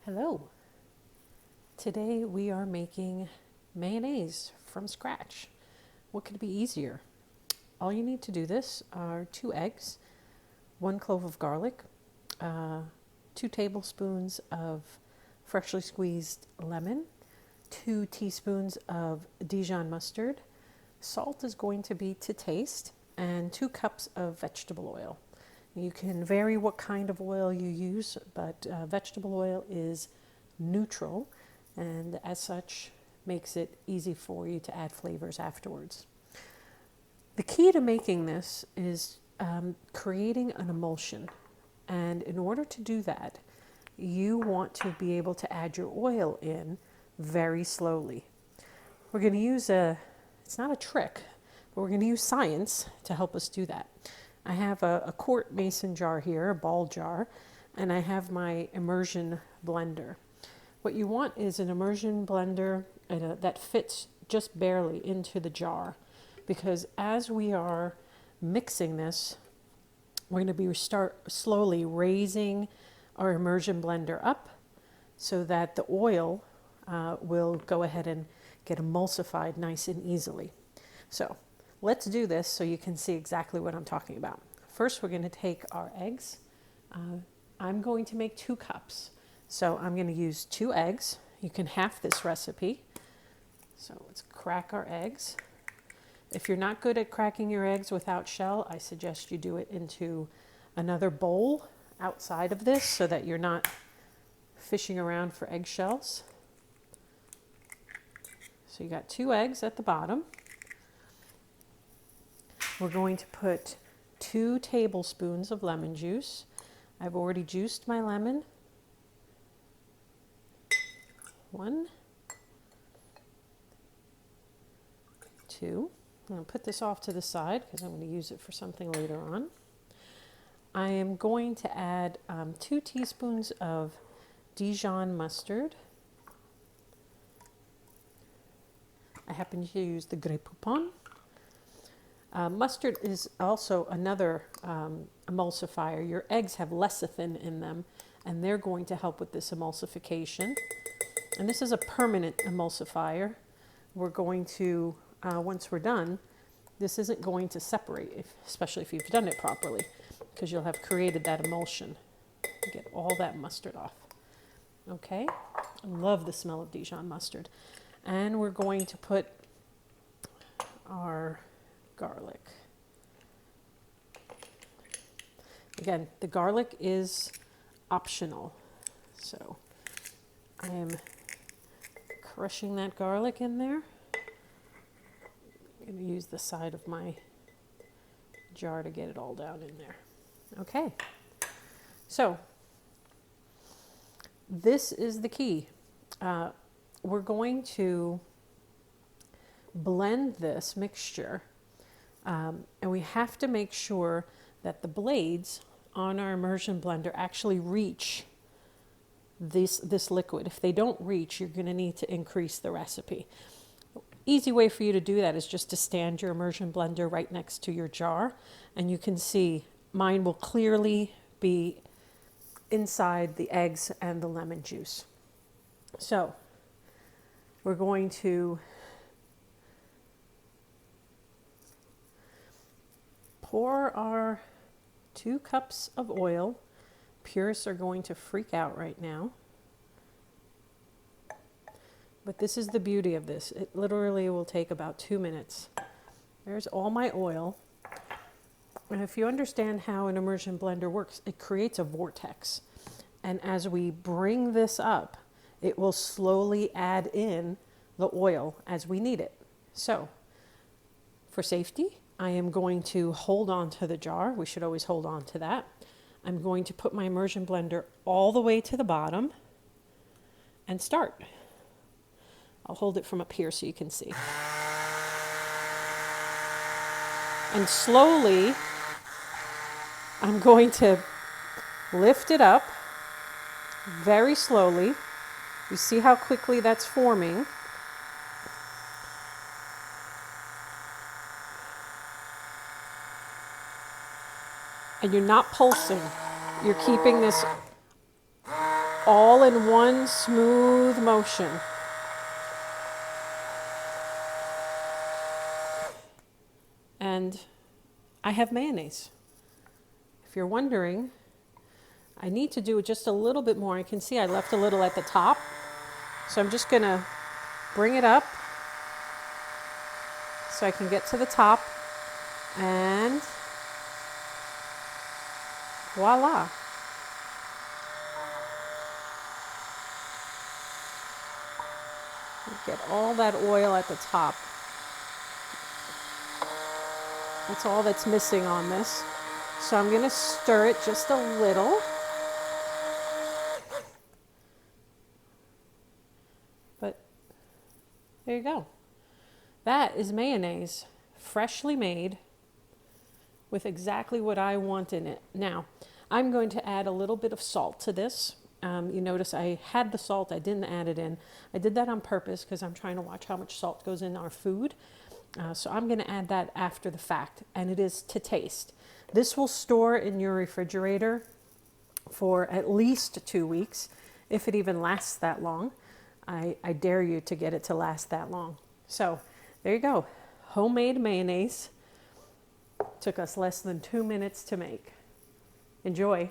Hello. Today we are making mayonnaise from scratch. What could be easier? All you need to do this are 2 eggs, 1 clove of garlic, 2 tablespoons of freshly squeezed lemon, 2 teaspoons of Dijon mustard. Salt is going to be to taste, and 2 cups of vegetable oil. You can vary what kind of oil you use, but vegetable oil is neutral and as such makes it easy for you to add flavors afterwards. The key to making this is creating an emulsion, and in order to do that you want to be able to add your oil in very slowly. We're going to use it's not a trick, but we're going to use science to help us do that. I have a quart mason jar here, a ball jar, and I have my immersion blender. What you want is an immersion blender that fits just barely into the jar, because as we are mixing this, we're going to start slowly raising our immersion blender up so that the oil will go ahead and get emulsified nice and easily. So let's do this so you can see exactly what I'm talking about. First, we're going to take our eggs. I'm going to make 2 cups. So I'm going to use 2 eggs. You can half this recipe. So let's crack our eggs. If you're not good at cracking your eggs without shell, I suggest you do it into another bowl outside of this so that you're not fishing around for eggshells. So you got 2 eggs at the bottom. We're going to put 2 tablespoons of lemon juice. I've already juiced my lemon. 1, 2. I'm going to put this off to the side because I'm going to use it for something later on. I am going to add 2 teaspoons of Dijon mustard. I happen to use the Grey Poupon. Mustard is also another emulsifier. Your eggs have lecithin in them, and they're going to help with this emulsification. And this is a permanent emulsifier. We're going to, once we're done, this isn't going to separate, especially if you've done it properly, because you'll have created that emulsion. Get all that mustard off. Okay, I love the smell of Dijon mustard. And we're going to put our garlic. Again, the garlic is optional. So I am crushing that garlic in there. I'm going to use the side of my jar to get it all down in there. Okay, so this is the key. We're going to blend this mixture, and we have to make sure that the blades on our immersion blender actually reach this liquid. If they don't reach, you're going to need to increase the recipe. Easy way for you to do that is just to stand your immersion blender right next to your jar, and you can see mine will clearly be inside the eggs and the lemon juice. So we're going to pour our 2 cups of oil. Purists are going to freak out right now. But this is the beauty of this. It literally will take about 2 minutes. There's all my oil. And if you understand how an immersion blender works, it creates a vortex. And as we bring this up, it will slowly add in the oil as we need it. So, for safety, I am going to hold on to the jar. We should always hold on to that. I'm going to put my immersion blender all the way to the bottom and start. I'll hold it from up here so you can see. And slowly, I'm going to lift it up very slowly. You see how quickly that's forming. And you're not pulsing. You're keeping this all in one smooth motion. And I have mayonnaise. If you're wondering, I need to do it just a little bit more. I can see I left a little at the top. So I'm just going to bring it up so I can get to the top. And voila. Get all that oil at the top. That's all that's missing on this. So I'm going to stir it just a little. But there you go. That is mayonnaise, freshly made, with exactly what I want in it. Now, I'm going to add a little bit of salt to this. You notice I had the salt, I didn't add it in. I did that on purpose because I'm trying to watch how much salt goes in our food. So I'm going to add that after the fact, and it is to taste. This will store in your refrigerator for at least 2 weeks, if it even lasts that long. I dare you to get it to last that long. So there you go. Homemade mayonnaise. Took us less than 2 minutes to make. Enjoy.